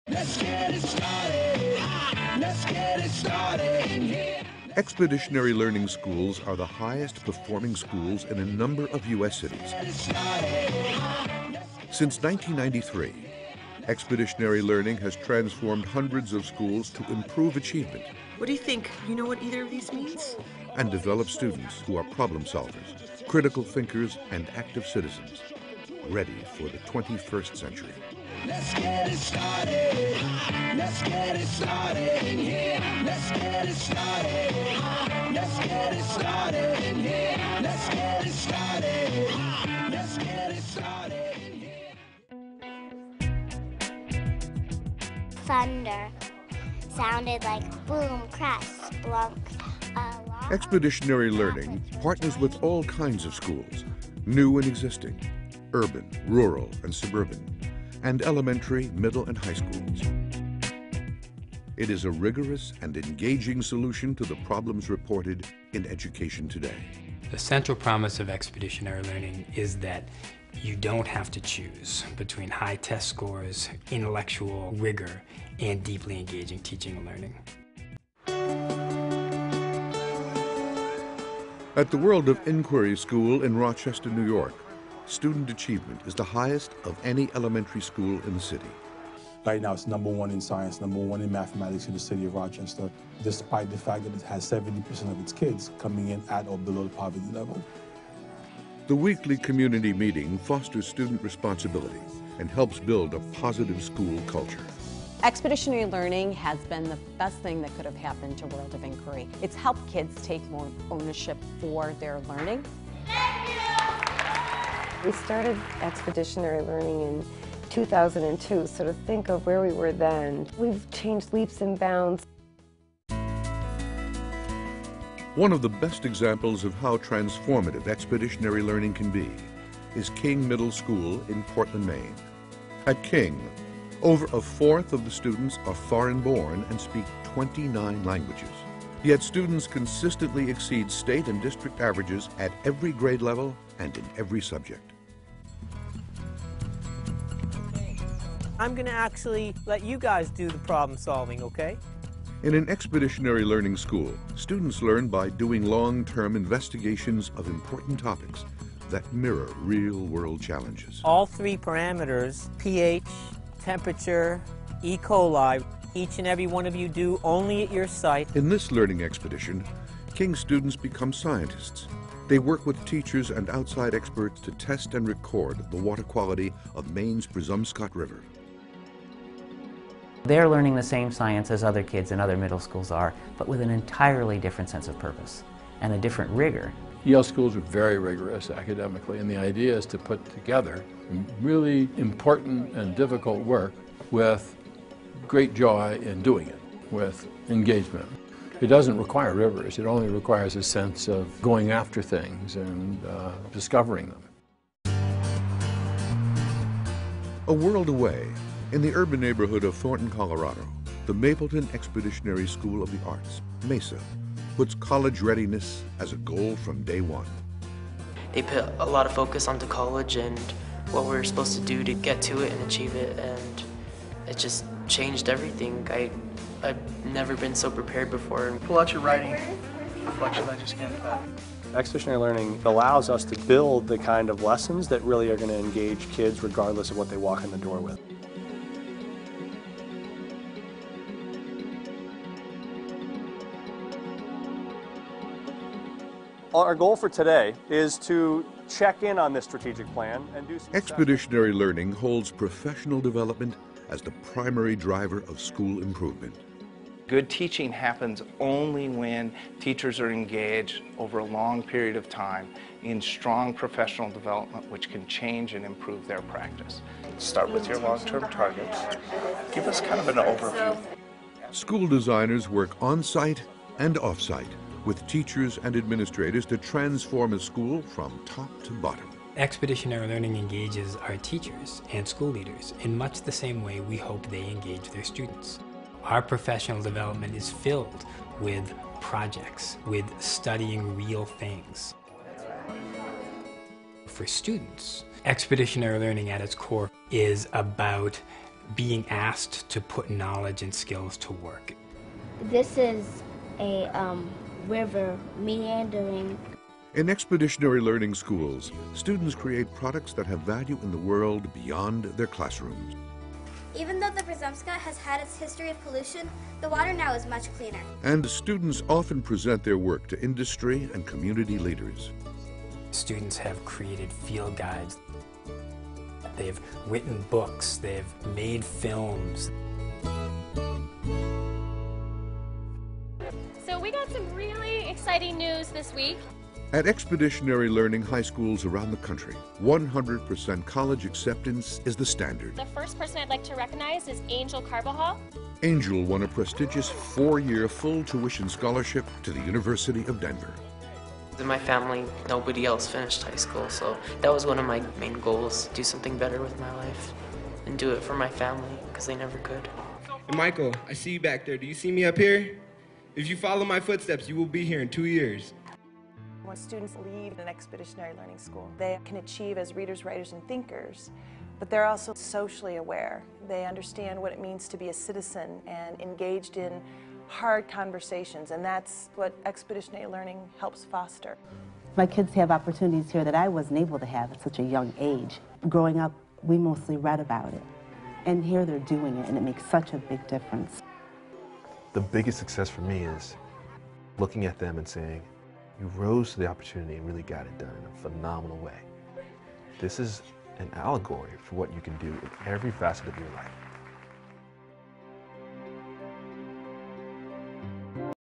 Let's get it started. Let's get it started in here. Expeditionary learning schools are the highest performing schools in a number of U.S. cities. Since 1993, expeditionary learning has transformed hundreds of schools to improve achievement. What do you think? You know what either of these means? And develop students who are problem solvers, critical thinkers, and active citizens, ready for the 21st century. Let's get it started. Let's get it started in here. Let's get it started. Let's get it started in here. Let's get it started. Let's get it started in here. Thunder sounded like boom, crash, splunk. Expeditionary learning partners with all kinds of schools, new and existing, urban, rural, and suburban, and elementary, middle, and high schools. It is a rigorous and engaging solution to the problems reported in education today. The central promise of expeditionary learning is that you don't have to choose between high test scores, intellectual rigor, and deeply engaging teaching and learning. At the World of Inquiry School in Rochester, New York, student achievement is the highest of any elementary school in the city. Right now, it's #1 in science, #1 in mathematics in the city of Rochester, despite the fact that it has 70% of its kids coming in at or below the poverty level. The weekly community meeting fosters student responsibility and helps build a positive school culture. Expeditionary learning has been the best thing that could have happened to World of Inquiry. It's helped kids take more ownership for their learning. We started expeditionary learning in 2002, so to think of where we were then, we've changed leaps and bounds. One of the best examples of how transformative expeditionary learning can be is King Middle School in Portland, Maine. At King, over a fourth of the students are foreign-born and speak 29 languages. Yet students consistently exceed state and district averages at every grade level and in every subject. I'm going to actually let you guys do the problem solving, okay? In an expeditionary learning school, students learn by doing long-term investigations of important topics that mirror real-world challenges. All three parameters, pH, temperature, E. coli, each and every one of you do only at your site. In this learning expedition, King students become scientists. They work with teachers and outside experts to test and record the water quality of Maine's Presumpscot River. They're learning the same science as other kids in other middle schools are, but with an entirely different sense of purpose and a different rigor. Yale schools are very rigorous academically, and the idea is to put together really important and difficult work with great joy in doing it, with engagement. It doesn't require rigors, it only requires a sense of going after things and discovering them. A world away, in the urban neighborhood of Thornton, Colorado, the Mapleton Expeditionary School of the Arts, MESA, puts college readiness as a goal from day one. They put a lot of focus onto college and what we're supposed to do to get to it and achieve it, and it just changed everything. I've never been so prepared before. Pull out your writing reflection I just can't pass. Expeditionary learning allows us to build the kind of lessons that really are going to engage kids regardless of what they walk in the door with. Our goal for today is to check in on this strategic plan and do some Expeditionary learning holds professional development as the primary driver of school improvement. Good teaching happens only when teachers are engaged over a long period of time in strong professional development, which can change and improve their practice. Start with your long-term targets. Give us kind of an overview. School designers work on-site and off-site with teachers and administrators to transform a school from top to bottom. Expeditionary learning engages our teachers and school leaders in much the same way we hope they engage their students. Our professional development is filled with projects, with studying real things. For students, expeditionary learning at its core is about being asked to put knowledge and skills to work. This is a river meandering. In expeditionary learning schools, students create products that have value in the world beyond their classrooms. Even though the Przemska has had its history of pollution, the water now is much cleaner. And students often present their work to industry and community leaders. Students have created field guides. They've written books. They've made films. So we got some really exciting news this week. At expeditionary learning high schools around the country, 100% college acceptance is the standard. The first person I'd like to recognize is Angel Carbajal. Angel won a prestigious 4-year full tuition scholarship to the University of Denver. In my family, nobody else finished high school, so that was one of my main goals, do something better with my life and do it for my family, because they never could. Hey Michael, I see you back there. Do you see me up here? If you follow my footsteps, you will be here in 2 years. When students leave an expeditionary learning school, they can achieve as readers, writers, and thinkers, but they're also socially aware. They understand what it means to be a citizen and engaged in hard conversations, and that's what expeditionary learning helps foster. My kids have opportunities here that I wasn't able to have at such a young age. Growing up, we mostly read about it, and here they're doing it, and it makes such a big difference. The biggest success for me is looking at them and saying, you rose to the opportunity and really got it done in a phenomenal way. This is an allegory for what you can do in every facet of your life.